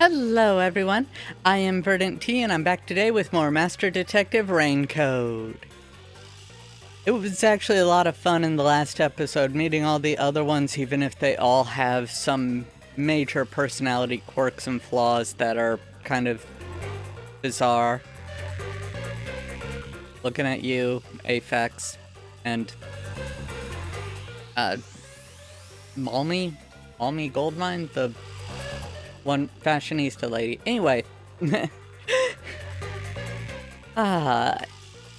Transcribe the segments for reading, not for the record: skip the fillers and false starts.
Hello everyone, I am VerdantTea and I'm back today with more Master Detective Raincode. It was actually a lot of fun in the last episode meeting all the other ones, even if they all have some major personality quirks and flaws that are kind of bizarre. Looking at you, Aphex, and Malmy Goldmine, the one fashionista lady. Anyway.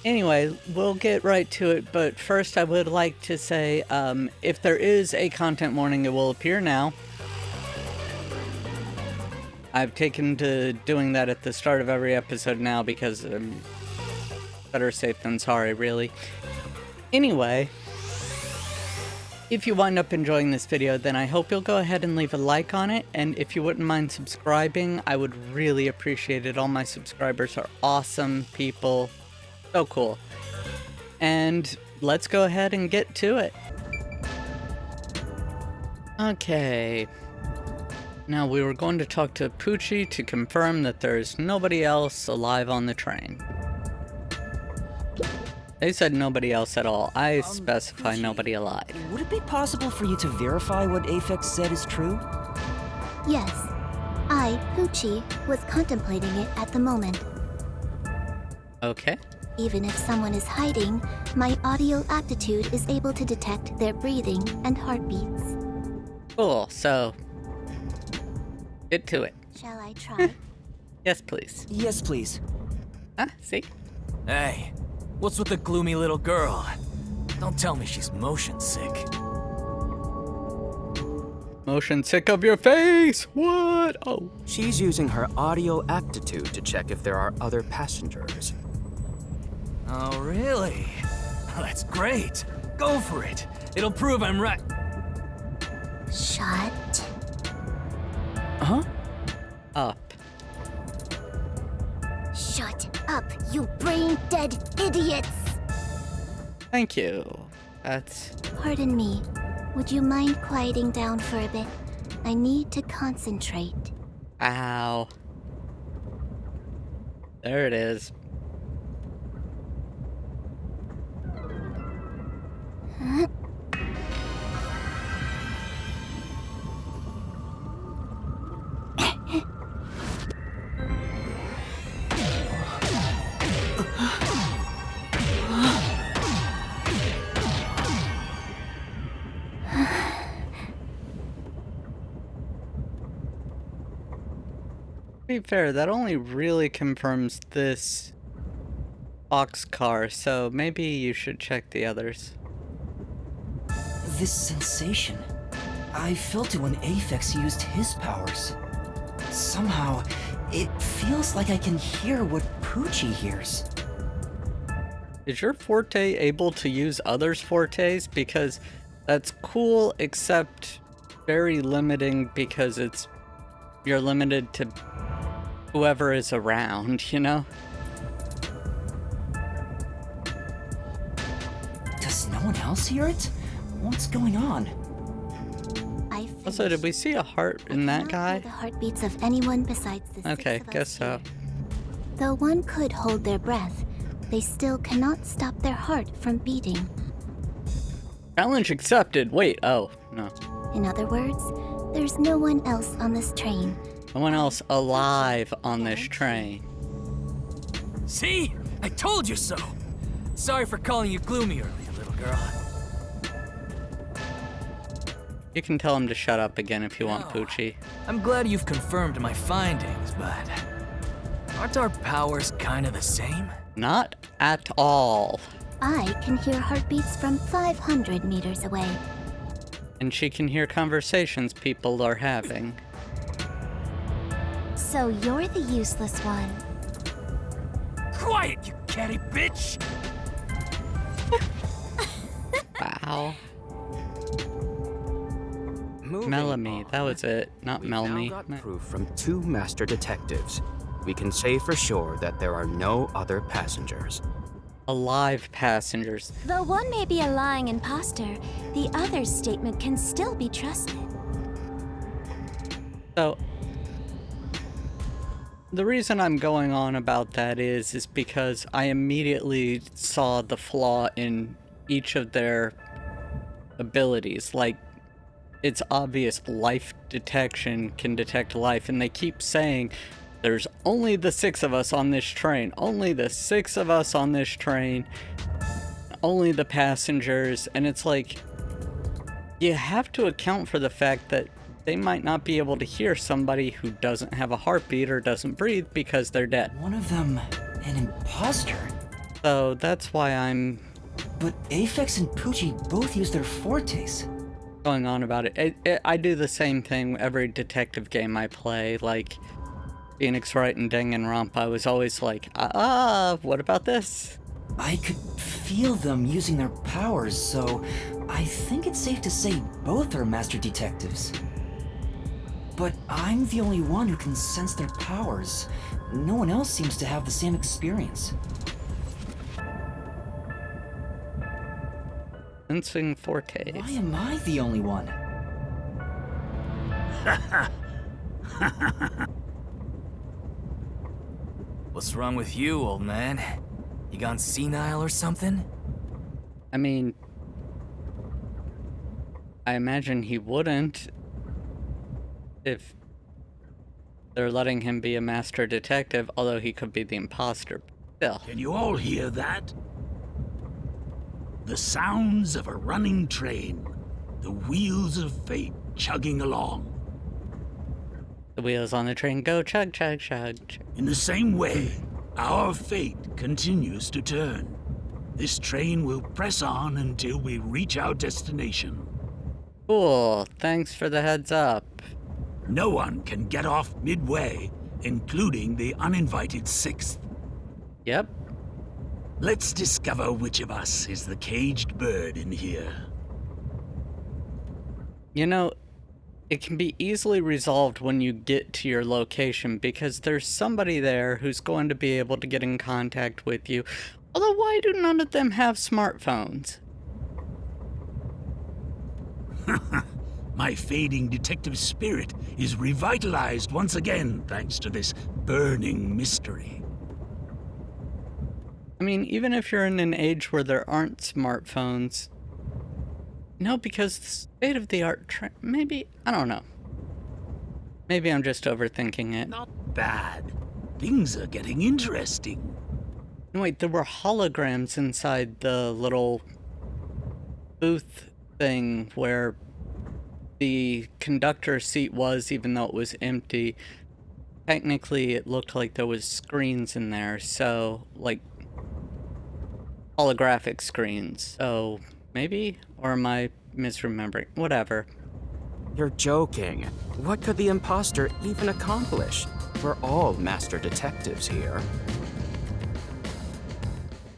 Anyway, we'll get right to it, but first I would like to say, if there is a content warning, it will appear now. I've taken to doing that at the start of every episode now because better safe than sorry, really. Anyway, if you wind up enjoying this video, then I hope you'll go ahead and leave a like on it, and if you wouldn't mind subscribing, I would really appreciate it. All my subscribers are awesome people. So cool. And let's go ahead and get to it. Okay. Now we were going to talk to Poochie to confirm that there's nobody else alive on the train. They said nobody else at all. I specify nobody alive. Would it be possible for you to verify what Aphex said is true? Yes. I, Poochie, was contemplating it at the moment. Okay. Even if someone is hiding, my audio aptitude is able to detect their breathing and heartbeats. Cool, so get to it. Shall I try? Yes, please. Yes, please. Huh? See? Hey, what's with the gloomy little girl? Don't tell me she's motion sick. Motion sick of your face! What? Oh. She's using her audio aptitude to check if there are other passengers. Oh, really? That's great. Go for it. It'll prove I'm right. Shut Huh? Up. Shut up, you brain-dead idiots! Thank you. That's... Pardon me. Would you mind quieting down for a bit? I need to concentrate. Ow. There it is. Huh? To be fair, that only really confirms this boxcar, so maybe you should check the others. This sensation. I felt it when Aphex used his powers. Somehow, it feels like I can hear what Poochie hears. Is your Forte able to use others' Fortes? Because that's cool, except very limiting because you're limited to whoever is around, you know? Does no one else hear it? What's going on? Also, did we see a heart in that guy? The heartbeats of anyone besides the Okay, six of guess us so. here. Though one could hold their breath, they still cannot stop their heart from beating. Challenge accepted. Wait, oh, no. In other words, there's no one else on this train. No one else alive on this train. See? I told you so. Sorry for calling you gloomy earlier, little girl. You can tell him to shut up again if you want, Poochie. I'm glad you've confirmed my findings, but aren't our powers kind of the same? Not at all. I can hear heartbeats from 500 meters away. And she can hear conversations people are having. So you're the useless one. Quiet, you catty bitch! Wow. Moving Melanie, on, that was it, not we've Melanie. now got proof from 2 master detectives. We can say for sure that there are no other passengers. Alive passengers. Though one may be a lying imposter, the other's statement can still be trusted. So, The reason I'm going on about that is because I immediately saw the flaw in each of their abilities. Like, it's obvious life detection can detect life, and they keep saying there's only the 6 of us on this train, only the 6 of us on this train, only the passengers, and it's like, you have to account for the fact that they might not be able to hear somebody who doesn't have a heartbeat or doesn't breathe because they're dead. One of them, an imposter? So that's why I'm But Aphex and Poochie both use their fortes. going on about it. I do the same thing every detective game I play, like Phoenix Wright and Danganronpa. I was always like, what about this? I could feel them using their powers, so I think it's safe to say both are master detectives. But I'm the only one who can sense their powers. No one else seems to have the same experience. Sensing Forte. Why am I the only one? What's wrong with you, old man? You gone senile or something? I mean, I imagine he wouldn't if they're letting him be a master detective, although he could be the imposter. Still. Can you all hear that? The sounds of a running train, the wheels of fate chugging along. The wheels on the train go chug, chug, chug, chug. In the same way, our fate continues to turn. This train will press on until we reach our destination. Cool, thanks for the heads up. No one can get off midway, including the uninvited 6th. Yep. Let's discover which of us is the caged bird in here. You know, it can be easily resolved when you get to your location because there's somebody there who's going to be able to get in contact with you. Although, why do none of them have smartphones? My fading detective spirit is revitalized once again thanks to this burning mystery. I mean, even if you're in an age where there aren't smartphones... No, because the state-of-the-art maybe... I don't know. Maybe I'm just overthinking it. Not bad. Things are getting interesting. Wait, there were holograms inside the little booth thing where the conductor seat was, even though it was empty. Technically, it looked like there was screens in there, so, like, holographic screens. So, maybe? Or am I misremembering? Whatever. You're joking. What could the imposter even accomplish? We're all master detectives here.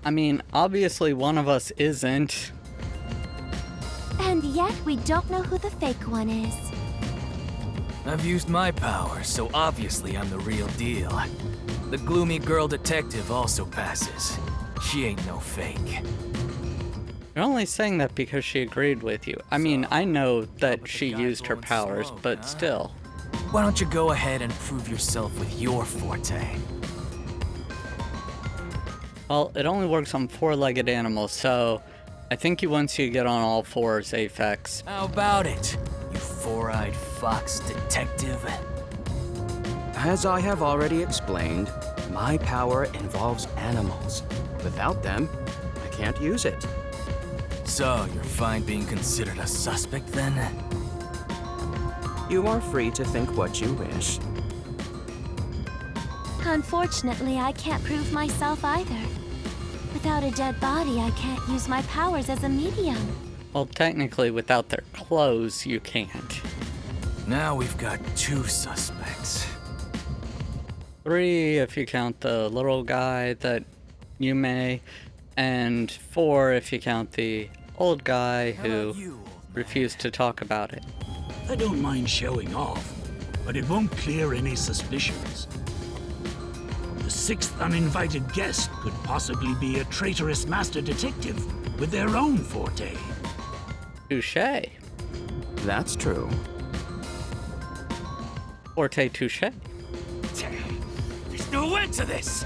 I mean, obviously one of us isn't. And yet we don't know who the fake one is. I've used my power, so obviously I'm the real deal. The gloomy girl detective also passes. She ain't no fake. You're only saying that because she agreed with you. I mean, I know that she used her powers, but still. Why don't you go ahead and prove yourself with your forte? Well, it only works on four-legged animals, so I think once you get on all fours, Aphex. How about it, you four-eyed fox detective? As I have already explained, my power involves animals. Without them, I can't use it. So, you're fine being considered a suspect then? You are free to think what you wish. Unfortunately, I can't prove myself either. Without a dead body, I can't use my powers as a medium. Well, technically, without their clothes, you can't. Now we've got 2 suspects. 3 if you count the little guy that you may, and 4 if you count the old guy who refused to talk about it. I don't mind showing off, but it won't clear any suspicions. The 6th uninvited guest could possibly be a traitorous master detective with their own forte. Touché. That's true. Forte touché. There's no end to this!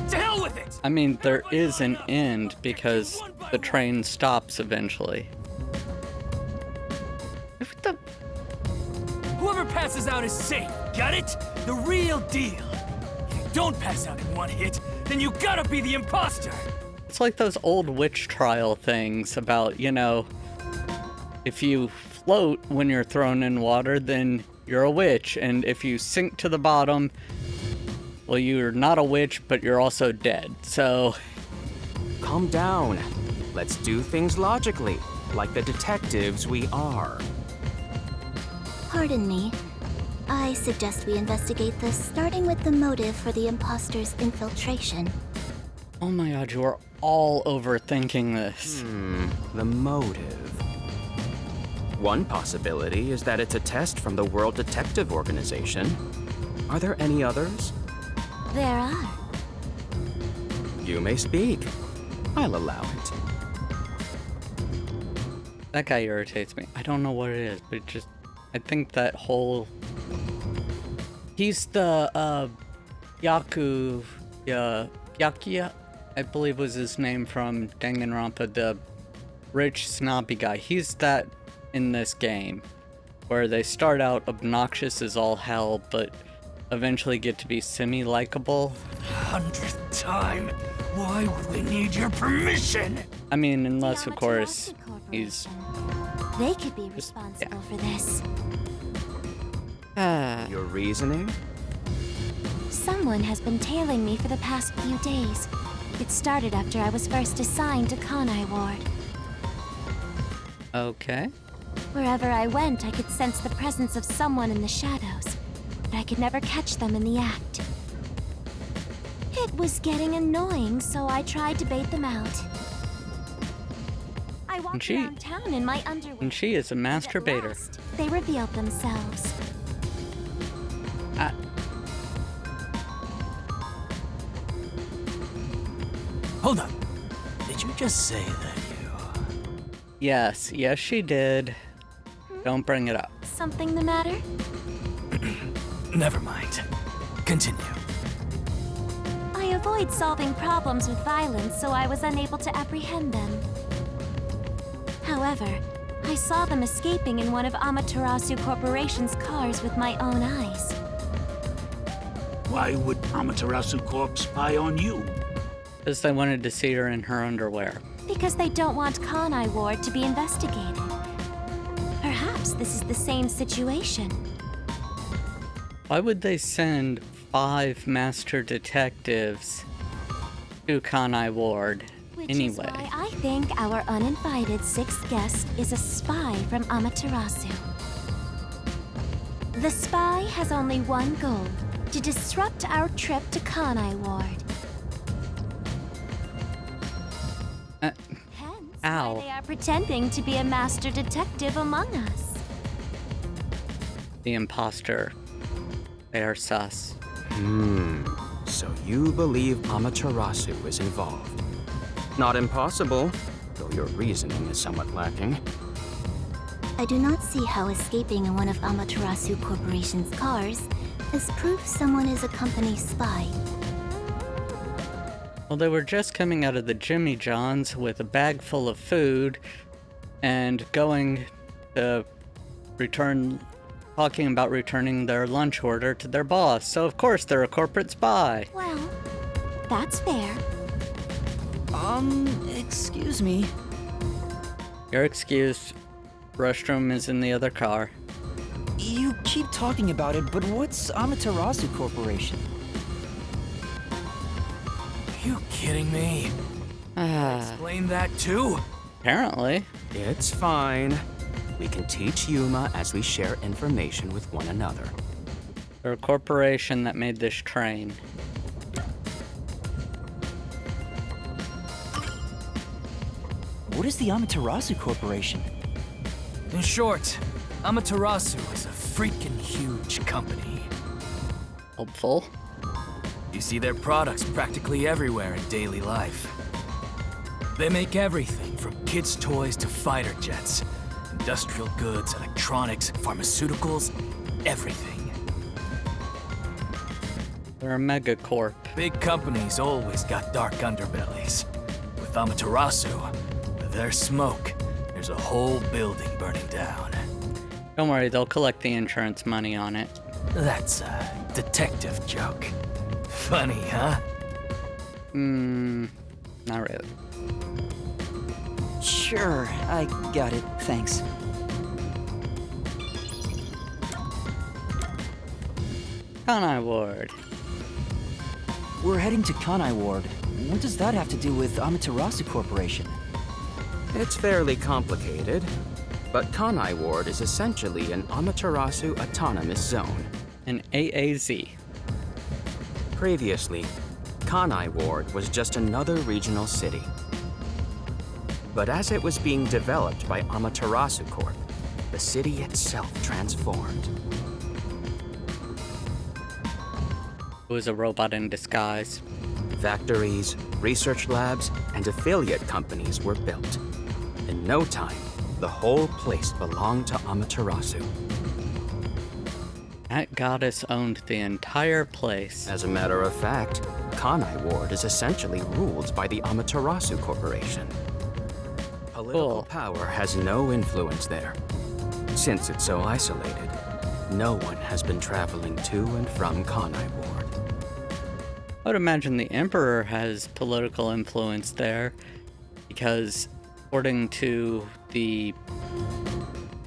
To hell with it! I mean, there is an end because the train stops eventually. What the? Whoever passes out is safe, got it? The real deal. If you don't pass out in one hit, then you gotta be the imposter! It's like those old witch trial things about, you know, if you float when you're thrown in water, then you're a witch, and if you sink to the bottom, well, you're not a witch, but you're also dead, so... Calm down. Let's do things logically, like the detectives we are. Pardon me. I suggest we investigate this, starting with the motive for the imposter's infiltration. Oh my god, you are all overthinking this. The motive. One possibility is that it's a test from the World Detective Organization. Are there any others? There are. You may speak. I'll allow it. That guy irritates me. I don't know what it is, but it just... I think that whole... He's the, Byakuya, I believe was his name from Danganronpa, the rich, snobby guy. He's that in this game, where they start out obnoxious as all hell, but eventually get to be semi-likable. 100th time! Why would we need your permission? I mean, unless, The of course, Amaterasu he's... Corporation. They could be responsible for this. Your reasoning? Someone has been tailing me for the past few days. It started after I was first assigned to Kanai Ward. Okay. Wherever I went, I could sense the presence of someone in the shadows, but I could never catch them in the act. It was getting annoying, so I tried to bait them out. I walked around town in my underwear. And she is a masturbator. At last, they revealed themselves. Hold up. Did you just say that you... Yes, she did. Don't bring it up. Something the matter? Never mind. Continue. I avoid solving problems with violence, so I was unable to apprehend them. However, I saw them escaping in one of Amaterasu Corporation's cars with my own eyes. Why would Amaterasu Corp spy on you? Because they wanted to see her in her underwear. Because they don't want Kanai Ward to be investigated. Perhaps this is the same situation. Why would they send 5 master detectives to Kanai Ward Which anyway? is why I think our uninvited 6th guest is a spy from Amaterasu. The spy has only one goal: to disrupt our trip to Kanai Ward. Hence, Ow. why they are pretending to be a master detective among us. The imposter. They are sus. So you believe Amaterasu is involved? Not impossible, though your reasoning is somewhat lacking. I do not see how escaping in one of Amaterasu Corporation's cars is proof someone is a company spy. Well, they were just coming out of the Jimmy John's with a bag full of food and going to talking about returning their lunch order to their boss. So of course they're a corporate spy. Well, that's fair. Excuse me. You're excused. Restroom is in the other car. You keep talking about it, but what's Amaterasu Corporation? You kidding me? Explain that too? Apparently. It's fine. We can teach Yuma as we share information with one another. They're a corporation that made this train. What is the Amaterasu Corporation? In short, Amaterasu is a freaking huge company. Helpful. You see their products practically everywhere in daily life. They make everything from kids' toys to fighter jets, industrial goods, electronics, pharmaceuticals, everything. They're a megacorp. Big companies always got dark underbellies. With Amaterasu, with their smoke, there's a whole building burning down. Don't worry, they'll collect the insurance money on it. That's a detective joke. Funny, huh? Not really. Sure, I got it, thanks. Kanai Ward. We're heading to Kanai Ward. What does that have to do with Amaterasu Corporation? It's fairly complicated, but Kanai Ward is essentially an Amaterasu autonomous zone. An AAZ. Previously, Kanai Ward was just another regional city. But as it was being developed by Amaterasu Corp, the city itself transformed. It was a robot in disguise. Factories, research labs, and affiliate companies were built. In no time, the whole place belonged to Amaterasu. That goddess owned the entire place. As a matter of fact, Kanai Ward is essentially ruled by the Amaterasu Corporation. Political Cool. power has no influence there. Since it's so isolated, no one has been traveling to and from Kanai Ward. I would imagine the Emperor has political influence there, because according to the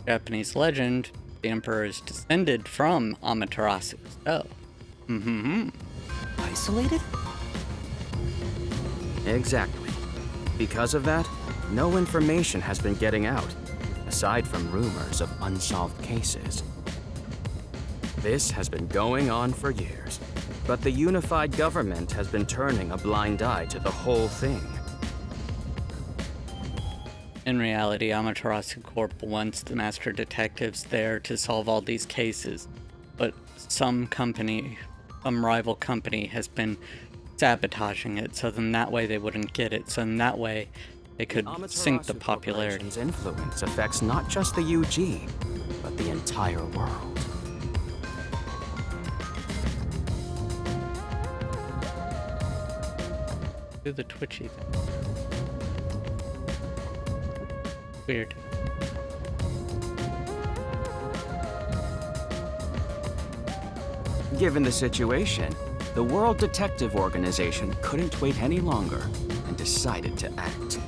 Japanese legend, the Emperor is descended from Amaterasu. So, Isolated? Exactly. Because of that, no information has been getting out, aside from rumors of unsolved cases. This has been going on for years, but the unified government has been turning a blind eye to the whole thing. in reality, Amaterasu Corp wants the master detectives there to solve all these cases, but some rival company has been sabotaging it, so then that way they wouldn't get it, so then that way they could sink the popularity. Corporation's influence affects not just the UG, but the entire world. Do the twitchy thing. Weird. Given the situation, the World Detective Organization couldn't wait any longer and decided to act.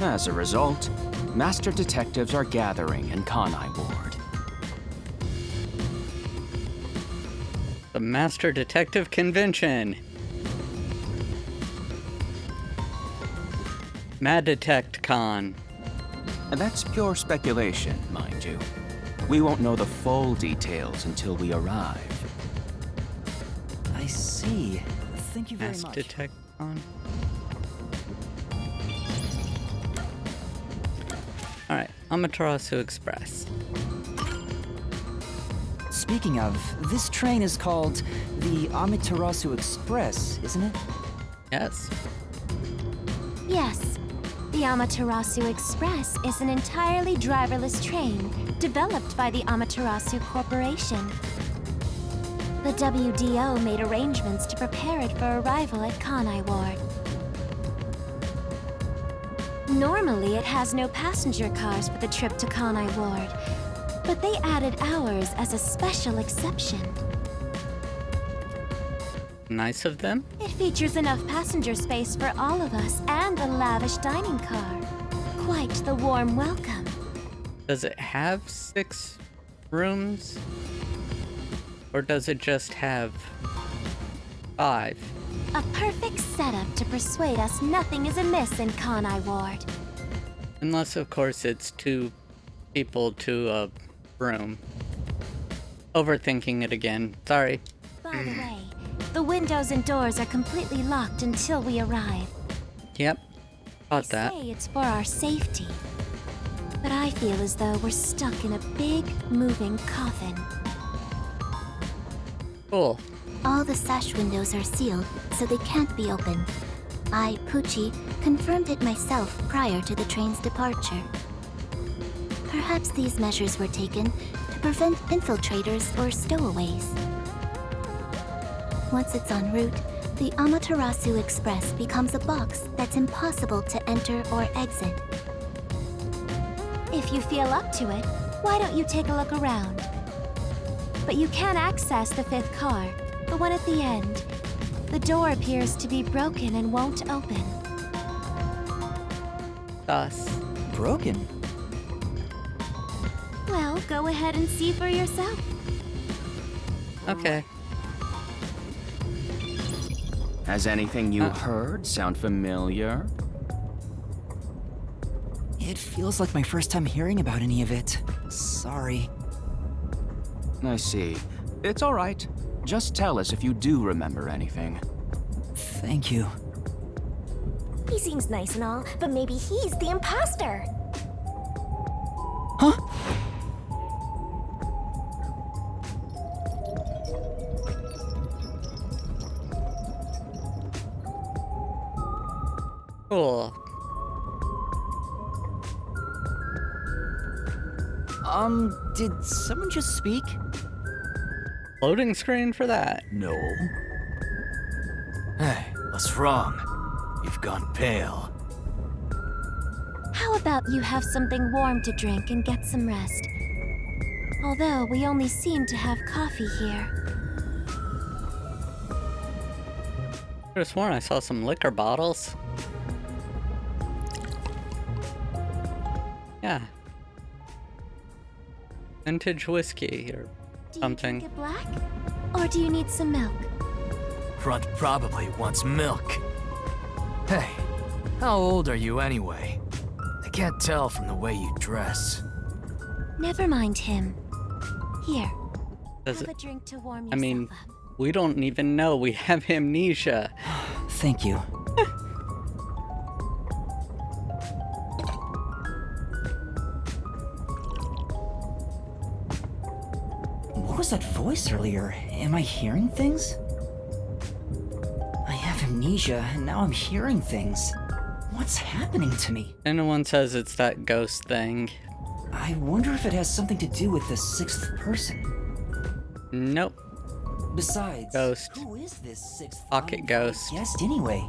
As a result, master detectives are gathering in Kanai Ward. The Master Detective Convention. Mad Detect Con. And that's pure speculation, mind you. We won't know the full details until we arrive. I see. Thank you very Mass much. Detect Con. Alright, Amaterasu Express. Speaking of, this train is called the Amaterasu Express, isn't it? Yes. Yes. The Amaterasu Express is an entirely driverless train developed by the Amaterasu Corporation. The WDO made arrangements to prepare it for arrival at Kanai Ward. Normally, it has no passenger cars for the trip to Kanai Ward, but they added ours as a special exception. Nice of them. It features enough passenger space for all of us and a lavish dining car. Quite the warm welcome. Does it have 6 rooms? Or does it just have 5? A perfect setup to persuade us nothing is amiss in Kanai Ward. Unless, of course, it's 2 people to a room. Overthinking it again. Sorry. By the way, the windows and doors are completely locked until we arrive. Yep. Got They that. say it's for our safety. But I feel as though we're stuck in a big, moving coffin. Cool. All the sash windows are sealed, so they can't be opened. I, Poochie, confirmed it myself prior to the train's departure. Perhaps these measures were taken to prevent infiltrators or stowaways. Once it's en route, the Amaterasu Express becomes a box that's impossible to enter or exit. If you feel up to it, why don't you take a look around? But you can access the 5th car, the one at the end. The door appears to be broken and won't open. Thus. Broken? Well, go ahead and see for yourself. Okay. Has anything you heard sound familiar? It feels like my first time hearing about any of it. Sorry. I see. It's all right. Just tell us if you do remember anything. Thank you. He seems nice and all, but maybe he's the imposter. Huh? Cool. Did someone just speak? Loading screen for that. No. Hey, what's wrong? You've gone pale. How about you have something warm to drink and get some rest? Although we only seem to have coffee here. I could have sworn I saw some liquor bottles. Yeah. Vintage whiskey or something. Do you drink it black? Or do you need some milk? Front probably wants milk. Hey, how old are you anyway? I can't tell from the way you dress. Never mind him. Here, Does have it? a drink to warm yourself I mean, up. we don't even know we have amnesia. Thank you. What was that voice earlier? Am I hearing things? I have amnesia, and now I'm hearing things. What's happening to me? Anyone says it's that ghost thing. I wonder if it has something to do with the 6th person. Nope. Besides, Ghost. who is this 6th Pocket ghost. guest anyway?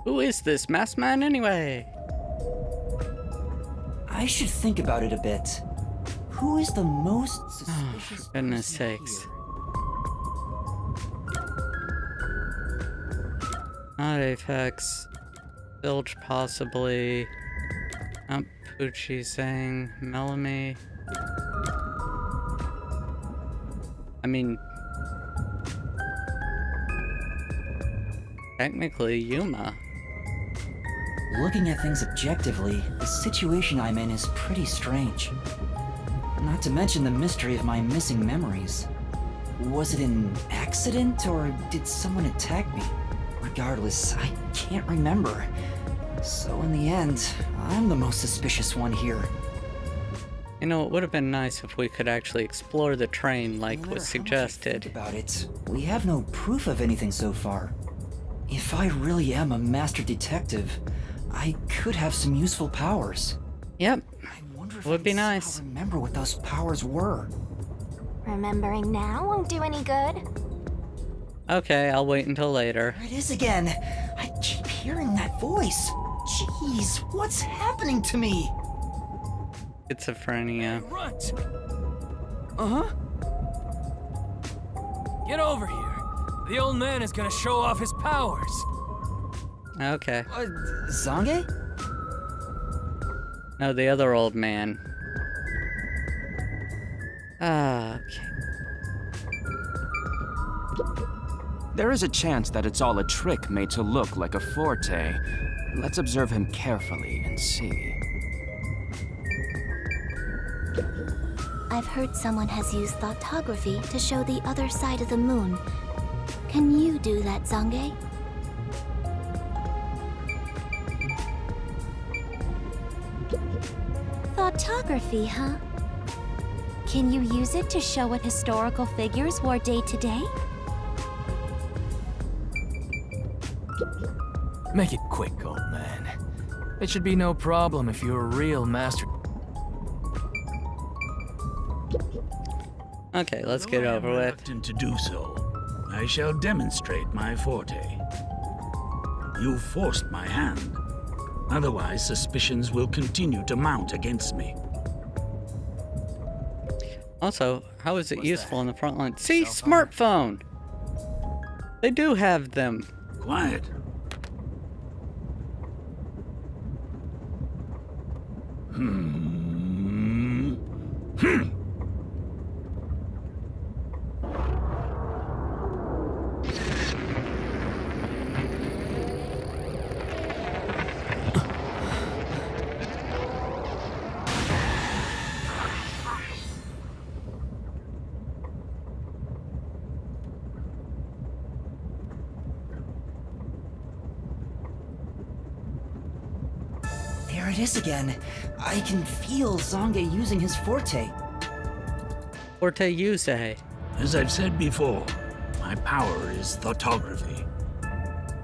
Who is this masked man anyway? I should think about it a bit. Who is the most suspicious For goodness person sakes. here? Not Apex. Bilge possibly. Poochie saying Melanie. I mean, technically Yuma. Looking at things objectively, the situation I'm in is pretty strange. Not to mention the mystery of my missing memories. Was it an accident, or did someone attack me? Regardless, I can't remember. So in the end, I'm the most suspicious one here. You know, it would have been nice if we could actually explore the train like No matter was how much I suggested. think about it, we have no proof of anything so far. If I really am a master detective, I could have some useful powers. Yep. I wonder if Would I be can somehow nice. remember what those powers were. Remembering now won't do any good. Okay, I'll wait until later. There it is again. I keep hearing that voice. Jeez, what's happening to me? Schizophrenia. Runt! Uh-huh. Get over here. The old man is gonna show off his powers. Okay. Zange? No, the other old man. Okay. There is a chance that it's all a trick made to look like a Forte. Let's observe him carefully and see. I've heard someone has used thoughtography to show the other side of the moon. Can you do that, Zange? Thoughtography, huh? Can you use it to show what historical figures wore day to day? Make it quick, old man. It should be no problem if you're a real master. Okay, let's get Though I am over with. reluctant to do so, I shall demonstrate my forte. You forced my hand. Otherwise, suspicions will continue to mount against me. Also, how is it What's useful that? in the front line? See, Cell phone? smartphone! They do have them. Quiet. There it is again. I can feel Zange using his forte. Forte use. As I've said before, my power is thoughtography.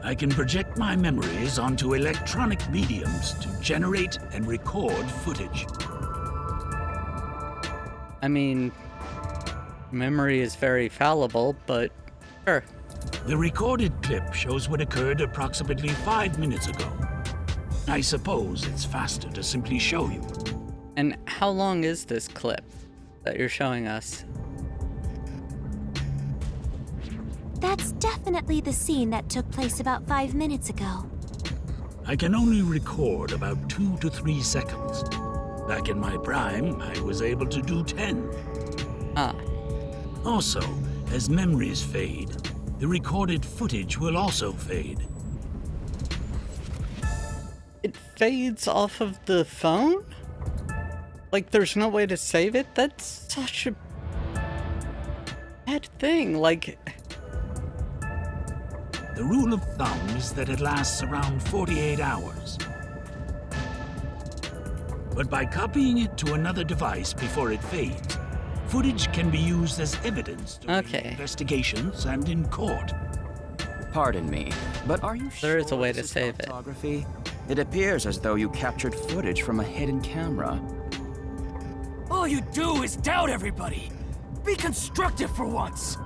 I can project my memories onto electronic mediums to generate and record footage. I mean, memory is very fallible, but sure. The recorded clip shows what occurred approximately 5 minutes ago. I suppose it's faster to simply show you. And how long is this clip that you're showing us? That's definitely the scene that took place about 5 minutes ago. I can only record about 2 to 3 seconds. Back in my prime, I was able to do 10. Ah, Also, as memories fade, the recorded footage will also fade. it fades off of the phone? Like, there's no way to save it? That's such a bad thing. Like, The rule of thumb is that it lasts around 48 hours. But by copying it to another device before it fades, footage can be used as evidence during Okay. investigations and in court. Pardon me, but are you sure There is a way to this is save it. photography? It appears as though you captured footage from a hidden camera. All you do is doubt everybody. Be constructive for once.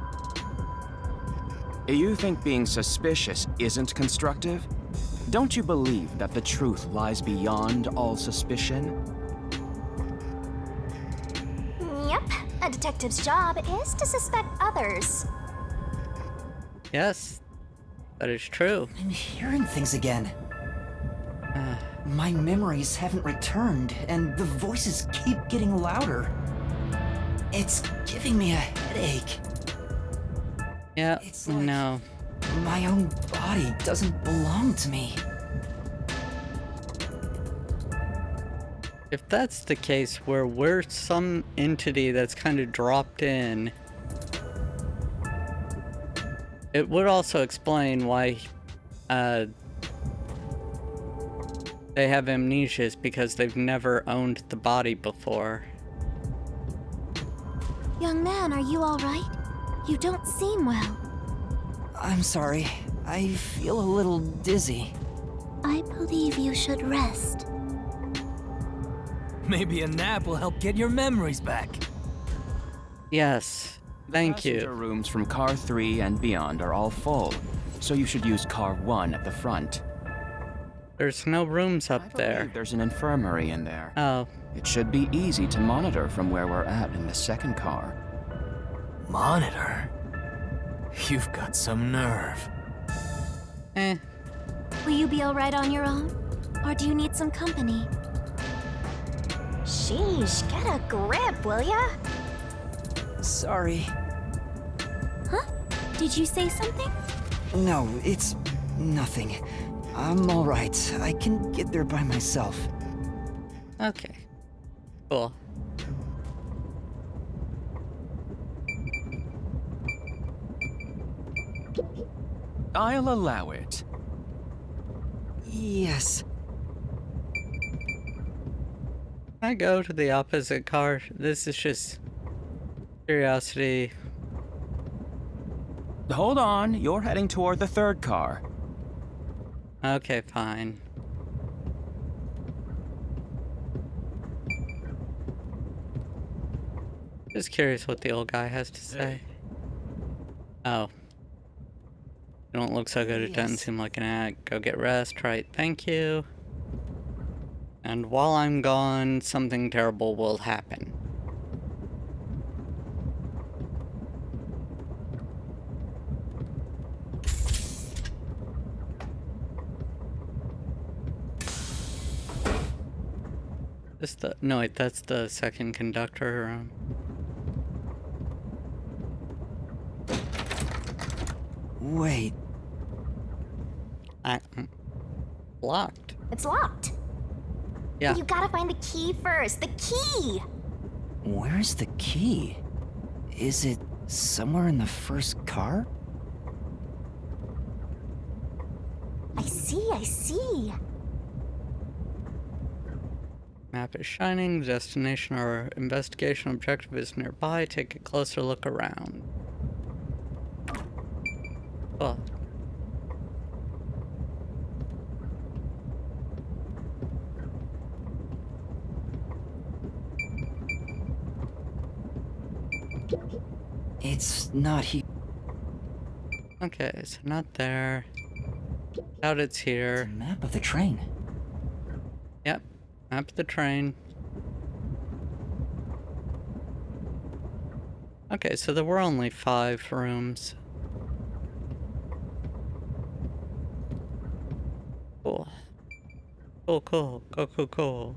You think being suspicious isn't constructive? Don't you believe that the truth lies beyond all suspicion? Yep, a detective's job is to suspect others. yes, that is true. I'm hearing things again. My memories haven't returned, and the voices keep getting louder. It's giving me a headache. Yeah, It's like- no. My own body doesn't belong to me. If that's the case, where we're some entity that's kind of dropped in, it would also explain why they have amnesias, because they've never owned the body before. Young man, are you all right? You don't seem well. I'm sorry. I feel a little dizzy. I believe you should rest. Maybe a nap will help get your memories back. Yes, thank Passenger you. rooms from car 3 and beyond are all full, so you should use car 1 at the front. There's no rooms I up there. believe there's an infirmary in there. Oh, It should be easy to monitor from where we're at in the second car. Monitor? You've got some nerve. eh. Will you be all right on your own? Or do you need some company? Sheesh, get a grip, will ya? Sorry. Huh? Did you say something? No, it's nothing. I'm alright. I can get there by myself. Okay. Cool. I'll allow it. Yes. Can I go to the opposite car? This is just curiosity. Hold on, you're heading toward the third car. Okay, fine. Just curious what the old guy has to say. Oh. You don't look so good, it doesn't seem like an act. Go get rest, right? Thank you. And while I'm gone, something terrible will happen. No, wait, that's the second conductor. Wait. Locked. It's locked. Yeah. You gotta find the key first. The key! Where's the key? Is it somewhere in the first car? I see. Map is shining. Destination or investigation objective is nearby. Take a closer look around. Oh. It's not here. Okay, so not there. Doubt it's here. The map of the train. Yep, map of the train. Okay, so there were only 5 rooms. Cool. Cool. Cool.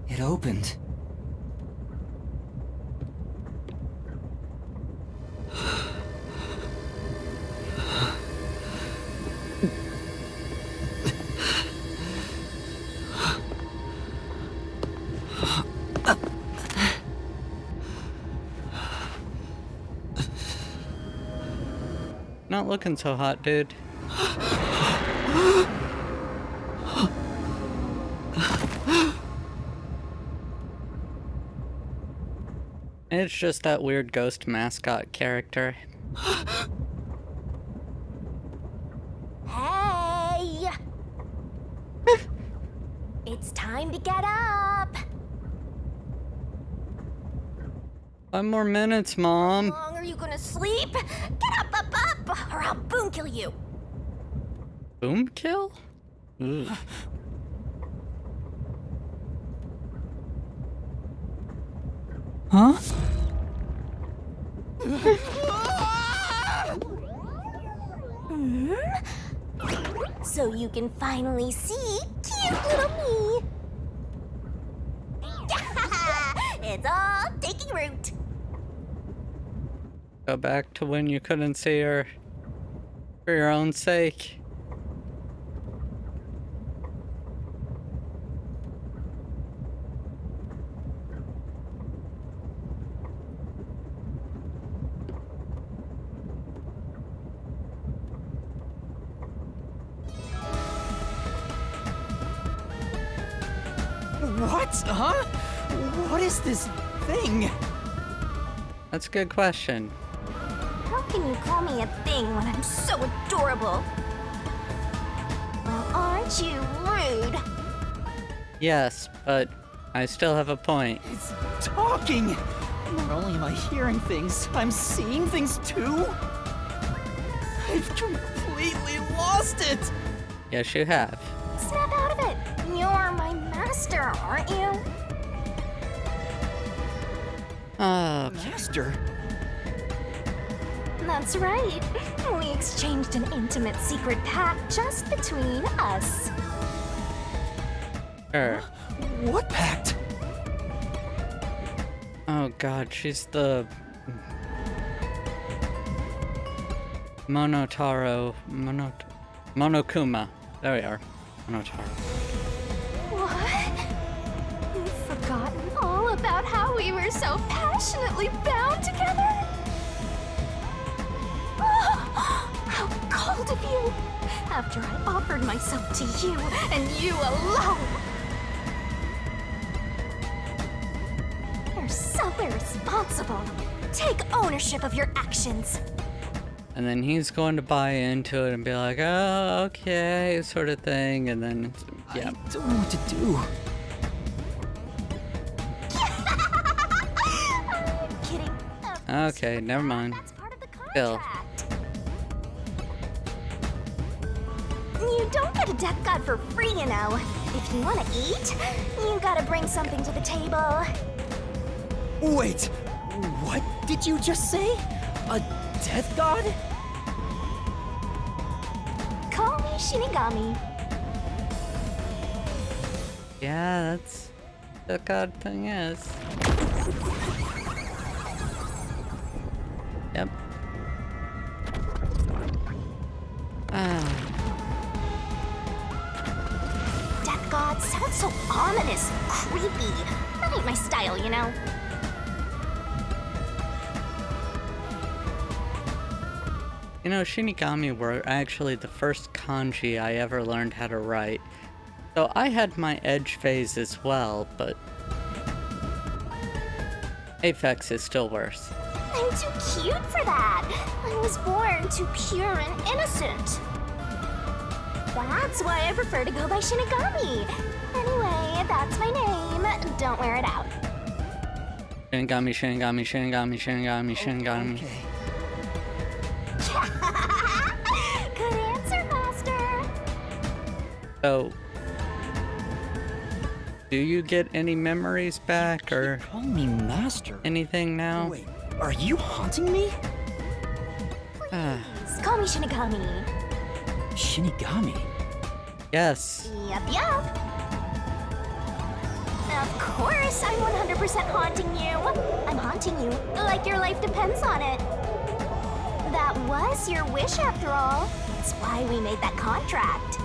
It opened. Not looking so hot, dude. It's just that weird ghost mascot character. Hey! It's time to get up! 5 more minutes, Mom. How long are you gonna sleep? Get up, or I'll boom kill you! Boom kill? Ooh. Huh? So you can finally see cute little me! It's all taking root! Go back to when you couldn't see her for your own sake. What? Huh? What is this thing? That's a good question. How can you call me a thing when I'm so adorable? Well, aren't you rude? Yes, but I still have a point. It's talking! Not only am I hearing things, I'm seeing things too? I've completely lost it! Yes, you have. Snap out of it! You're my master, aren't you? Okay. Master? That's right. We exchanged an intimate secret pact just between us. Sure. What pact? Oh god, she's the Monotaro Monokuma. There we are. Monotaro. What? You've forgotten all about how we were so passionately bound together? How cold of you! After I offered myself to you, and you alone! You're so irresponsible. Take ownership of your actions. And then he's going to buy into it and be like, oh, okay, sort of thing. And then, yeah. I don't know what to do. Okay, never mind. That's part of the Still. contract. You don't get a death god for free, you know. If you want to eat, you gotta bring something to the table. Wait, what did you just say? A death god? Call me Shinigami. Yeah, that's the god thing is. Yep. Death god sounds so ominous, creepy. That ain't my style, you know. You know, Shinigami were actually the first kanji I ever learned how to write. So I had my edge phase as well, but Aphex is still worse. I'm too cute for that. I was born too pure and innocent. That's why I prefer to go by Shinigami. Anyway, that's my name. Don't wear it out. Shinigami, Shinigami, Shinigami, Shinigami, Shinigami. Okay. Good answer, Master. So, do you get any memories back or Call me Master. anything now? Wait, are you haunting me? Please, call me Shinigami. Shinigami? Yes. Yup. Of course, I'm 100% haunting you. I'm haunting you like your life depends on it. That was your wish after all. That's why we made that contract.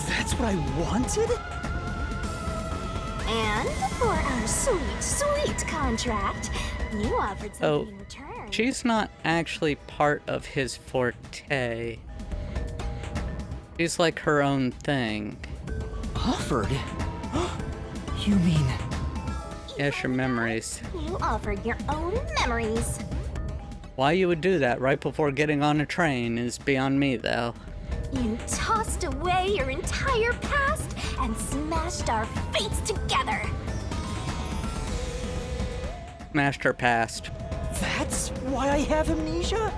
That's what I wanted? And for our sweet, sweet contract, you offered Oh, something in return. she's not actually part of his forte. She's like her own thing. Offered? You mean... Yes, your memories. You offered your own memories. Why you would do that right before getting on a train is beyond me, though. You tossed away your entire past and smashed our fates together. Smashed her past. That's why I have amnesia?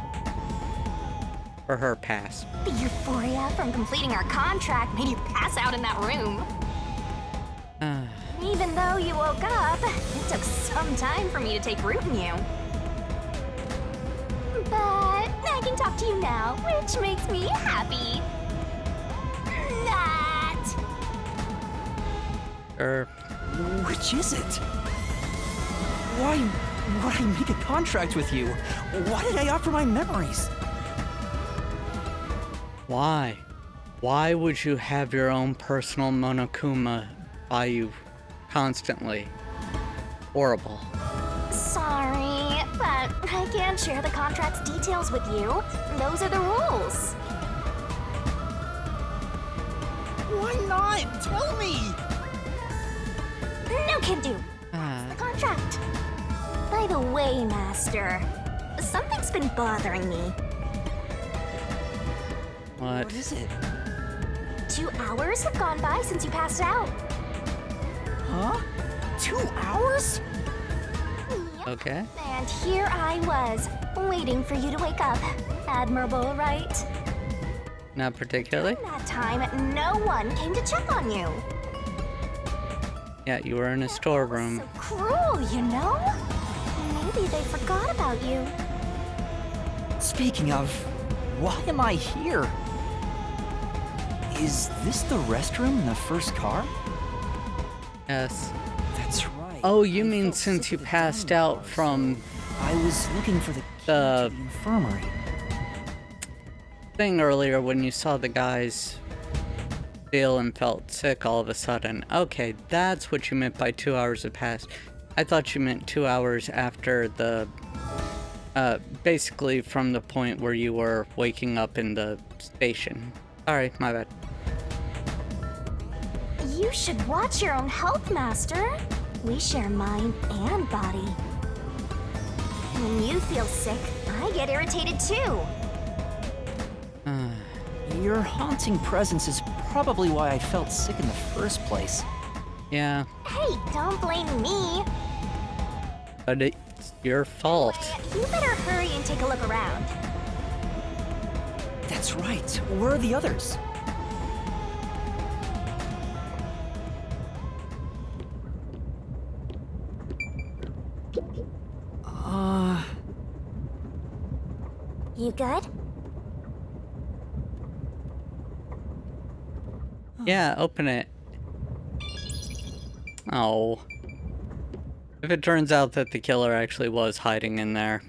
For her past. The euphoria from completing our contract made you pass out in that room. Even though you woke up, it took some time for me to take root in you. But I can talk to you now, which makes me happy. That. Which is it? Why would I make a contract with you? Why did I offer my memories? Why? Why would you have your own personal Monokuma by you constantly? Horrible. Sorry, but I can't share the contract's details with you. Those are the rules. Why not? Tell me! No can do. The contract. By the way, Master, something's been bothering me. What? What is it? 2 hours have gone by since you passed out. Huh? 2 hours? Yep. Okay. And here I was, waiting for you to wake up. Admirable, right? Not particularly. That time, no one came to check on you. Yeah, you were in a storeroom. So cruel, you know? Maybe they forgot about you. Speaking of, why am I here? Is this the restroom in the first car? Yes. That's right. Oh, you I mean felt since sick you at the passed dining out car, from so I was looking for the key the- to the infirmary. thing earlier when you saw the guys feel and felt sick all of a sudden. Okay, that's what you meant by 2 hours have passed. I thought you meant 2 hours after the, basically from the point where you were waking up in the station. Sorry, my bad. You should watch your own health, Master. We share mind and body. When you feel sick, I get irritated too. Your haunting presence is probably why I felt sick in the first place. Yeah, Hey, don't blame me. but It's your fault. You better hurry and take a look around. That's right. Where are the others? You good? Yeah, open it. Oh. If it turns out that the killer actually was hiding in there.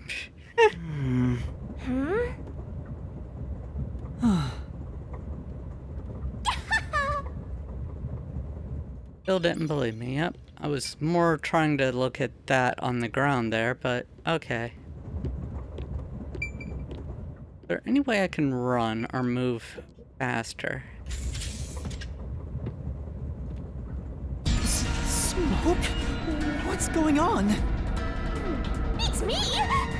Still didn't believe me. Yep. I was more trying to look at that on the ground there, but okay. Is there any way I can run or move faster? Smoke? What's going on? It's me!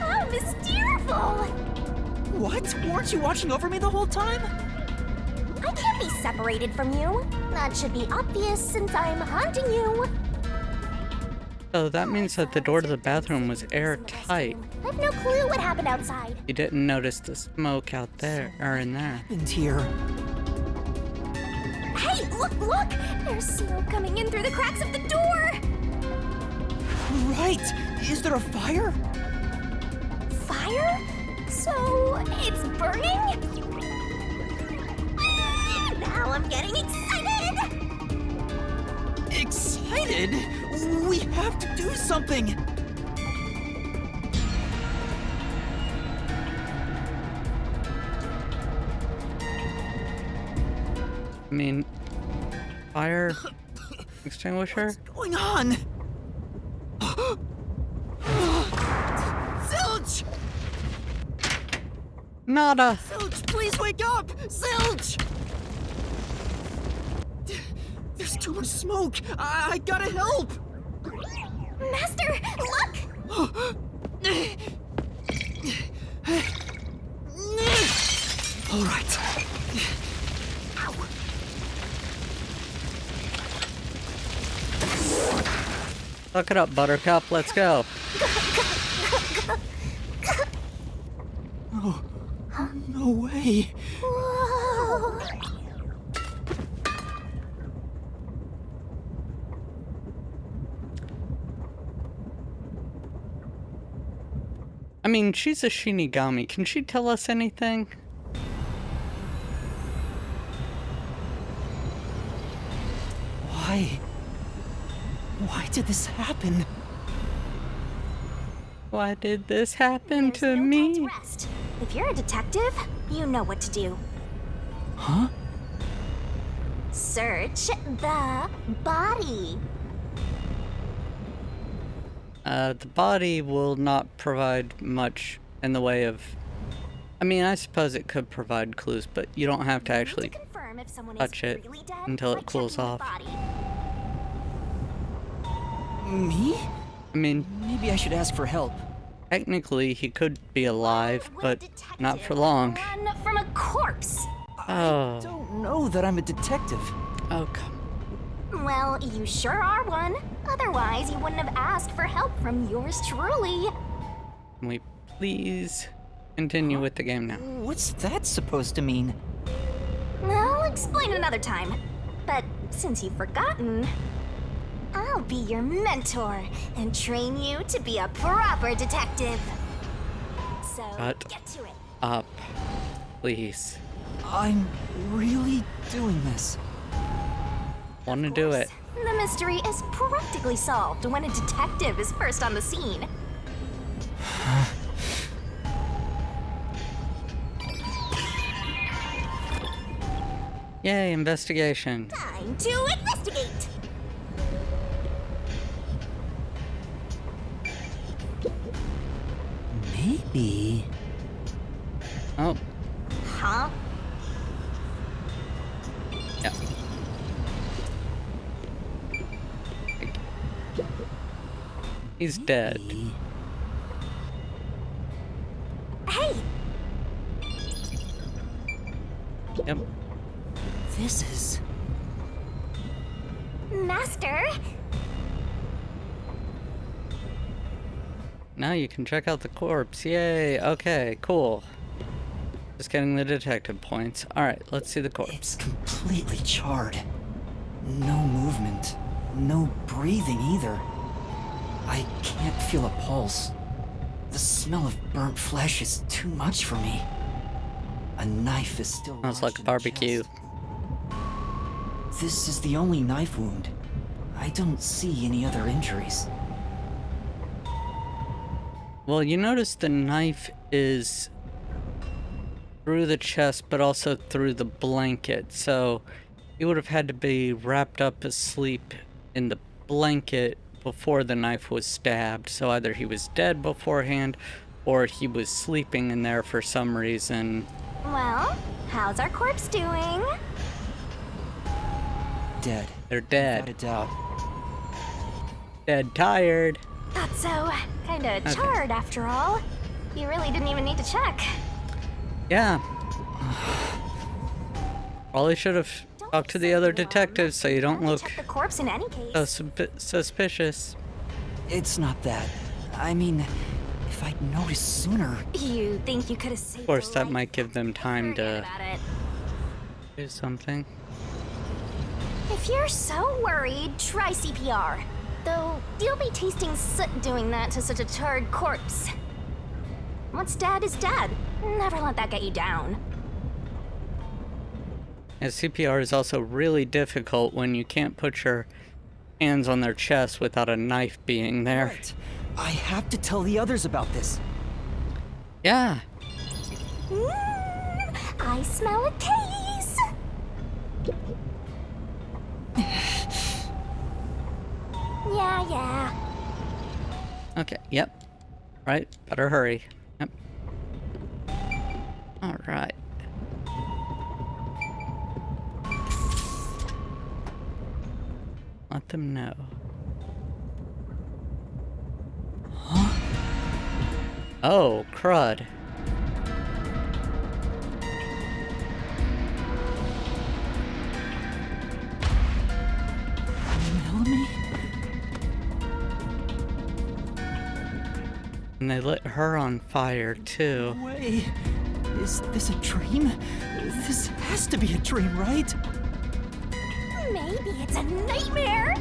I'm mysterful! What? Weren't you watching over me the whole time? I can't be separated from you. That should be obvious since I'm haunting you. So that means that the door to the bathroom was airtight. I have no clue what happened outside. You didn't notice the smoke out there, or in there. And here. Hey, look! There's smoke coming in through the cracks of the door! Right! Is there a fire? Fire? So, it's burning? Now I'm getting excited! Excited? We have to do something! I mean, fire extinguisher? What's going on? Zilch! Nada! Zilch, please wake up! Zilch! There's too much smoke! I gotta help! Master, look! All right. Suck it up, Buttercup. Let's go. Oh, no way. Whoa. I mean, she's a Shinigami. Can she tell us anything? Why? Why did this happen? Why did this happen There's to no time me? to rest. If you're a detective, you know what to do. Huh? Search the body. The body will not provide much in the way of... I mean, I suppose it could provide clues, but you don't have to actually Confirm if someone touch is it really dead until by it cools checking the off. body. Me? I mean, Maybe I should ask for help. technically he could be alive, Would a but detective not for long. Run from a corpse. Oh. I don't know that I'm a detective. Oh, come. Well, you sure are one. Otherwise, you wouldn't have asked for help from yours truly. Can we please continue with the game now? What's that supposed to mean? I'll explain another time. But since you've forgotten, I'll be your mentor and train you to be a proper detective. So, Shut get to it. up, please. I'm really doing this. Want to do it. The mystery is practically solved when a detective is first on the scene. Yay, investigation. Time to investigate. Maybe. Oh, Huh? yeah. He's dead. Hey, Yep. This is... Master. now you can check out the corpse. Yay! Okay, cool. Just getting the detective points. Alright, let's see the corpse. It's completely charred. No movement. No breathing either. I can't feel a pulse. The smell of burnt flesh is too much for me. A knife is still Smells lodged like in the barbecue. chest. This is the only knife wound. I don't see any other injuries. Well, you notice the knife is through the chest, but also through the blanket. So he would have had to be wrapped up asleep in the blanket before the knife was stabbed. So either he was dead beforehand, or he was sleeping in there for some reason. Well, how's our corpse doing? Dead. They're Without dead. a doubt. Dead tired. Thought so. Kinda charred after all. You really didn't even need to check. Yeah. Probably should have talked to the other detectives so you don't look Check the corpse in any case. so suspicious. It's not that. I mean, if I'd noticed sooner. You think you could have saved Of course, a that life? might give them time Forget to about it. do something. If you're so worried, try CPR. Though, you'll be tasting soot doing that to such a charred corpse. What's dead is dead. Never let that get you down. And CPR is also really difficult when you can't put your hands on their chest without a knife being there. Right. I have to tell the others about this. Yeah. I smell a case. Yeah. Okay, yep. Right, better hurry. Yep. Alright. Let them know. Huh? Oh, crud. Melanie? And they lit her on fire, too. Wait. Is this a dream? This has to be a dream, right? Maybe it's a nightmare.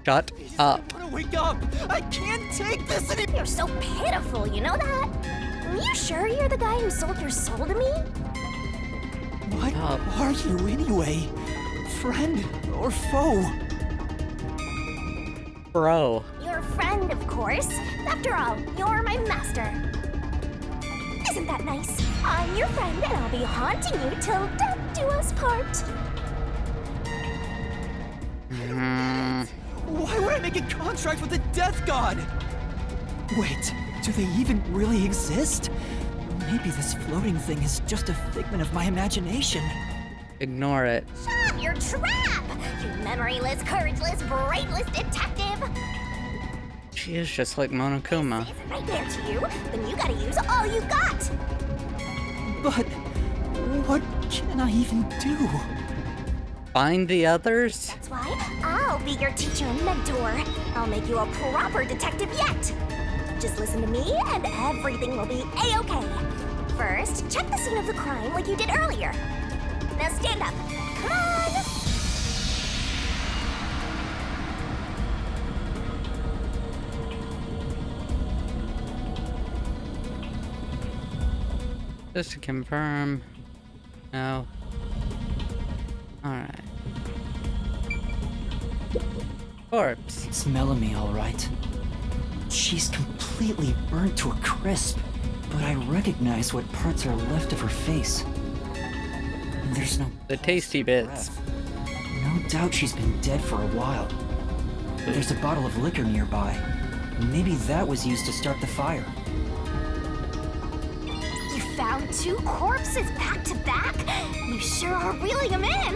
Shut up. I want to wake up! I can't take this anymore! You're so pitiful, you know that? You sure you're the guy who sold your soul to me? What Stop. are you anyway? Friend or foe? Bro. Your friend, of course. After all, you're my master. Isn't that nice? I'm your friend, and I'll be haunting you till death do us part. Why would I make a contract with the death god? Wait, do they even really exist? Maybe this floating thing is just a figment of my imagination. Ignore it. Shut your trap! You memoryless, courageless, brainless detective! She is just like Monokuma. Is a nightmare to you? Then you gotta use all you got! But what can I even do? Find the others? That's why I'll be your teacher and mentor. I'll make you a proper detective yet. Just listen to me and everything will be A-okay. First, check the scene of the crime like you did earlier. Now stand up. Come on! Just to confirm. No. Alright. Corpse. It's Melanie, all right. She's completely burnt to a crisp, but I recognize what parts are left of her face. And there's no The tasty bits. breath. No doubt she's been dead for a while. There's a bottle of liquor nearby. Maybe that was used to start the fire. You found 2 corpses back to back? You sure are reeling them in!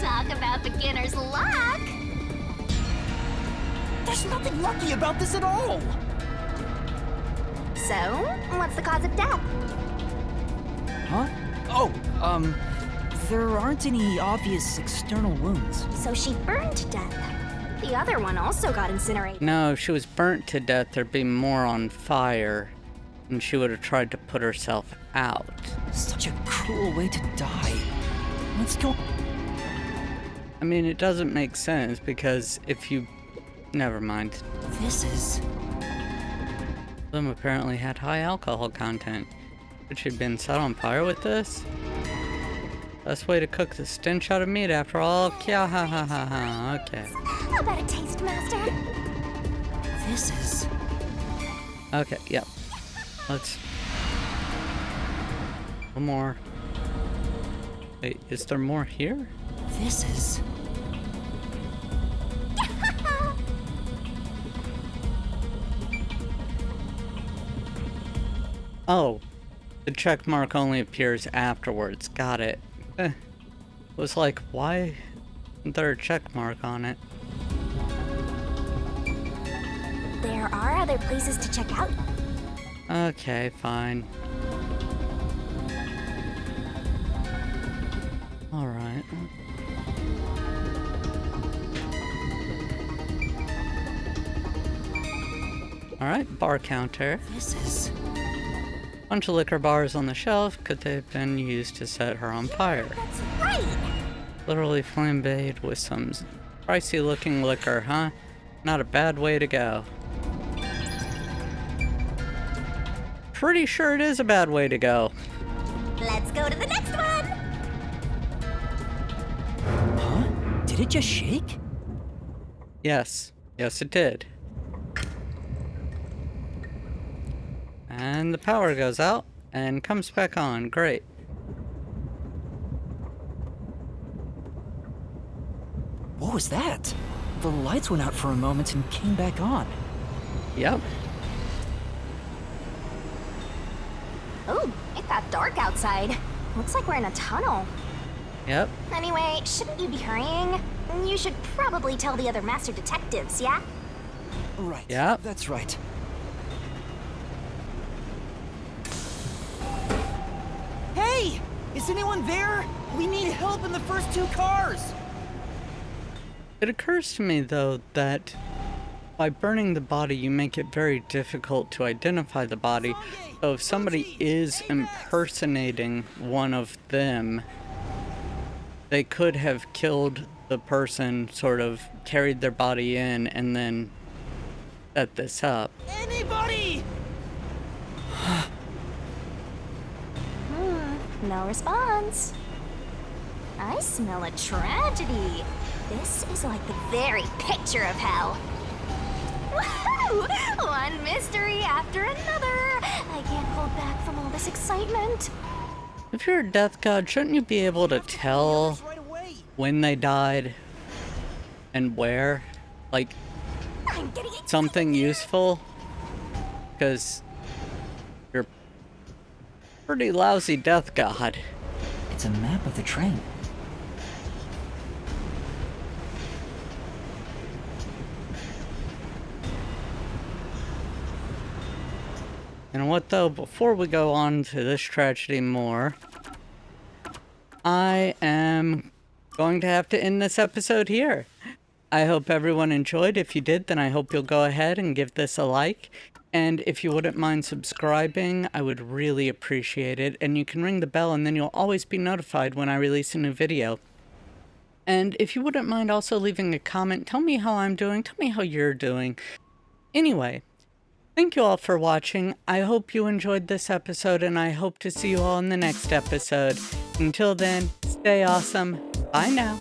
Talk about beginner's luck! There's nothing lucky about this at all! So, what's the cause of death? Huh? Oh, there aren't any obvious external wounds. So she burned to death. The other one also got incinerated. No, if she was burnt to death, there'd be more on fire, and she would have tried to put herself out. Such a cruel way to die. Let's go. I mean, it doesn't make sense, because if you... Never mind. This is... Them apparently had high alcohol content. Could she have been set on fire with this? Best way to cook the stench out of meat after all. Kya ha ha ha ha. Okay. How about a taste, Master? This is... Okay, yep. Let's... One more. Wait, is there more here? This is... Oh. The check mark only appears afterwards. Got it. Was like, why isn't there a check mark on it? There are other places to check out. Okay, fine. Alright. Alright, bar counter. This is... Bunch of liquor bars on the shelf. Could they have been used to set her on fire? That's right. Literally flambéed with some pricey looking liquor, huh? Not a bad way to go. Pretty sure it is a bad way to go. Let's go to the next one. Huh? Did it just shake? Yes. Yes, it did. And the power goes out and comes back on. Great. What was that? The lights went out for a moment and came back on. Yep. Oh, it got dark outside. Looks like we're in a tunnel. Yep. Anyway, shouldn't you be hurrying? You should probably tell the other master detectives, yeah? Right. Yep. That's right. Hey! Is anyone there? We need help in the first two cars! It occurs to me, though, that by burning the body, you make it very difficult to identify the body. So if somebody is impersonating one of them, they could have killed the person, sort of carried their body in, and then set this up. Anybody! No response. I smell a tragedy. This is like the very picture of hell. Woohoo! One mystery after another. I can't hold back from all this excitement. If you're a death god, shouldn't you be able to tell when they died and where? Like, I'm getting excited. something useful? Because you're a pretty lousy death god. It's a map of the train. You know what, though? Before we go on to this tragedy more, I am going to have to end this episode here. I hope everyone enjoyed. If you did, then I hope you'll go ahead and give this a like. And if you wouldn't mind subscribing, I would really appreciate it. And you can ring the bell, and then you'll always be notified when I release a new video. And if you wouldn't mind also leaving a comment, tell me how I'm doing, tell me how you're doing. Anyway, thank you all for watching. I hope you enjoyed this episode, and I hope to see you all in the next episode. Until then, stay awesome. Bye now.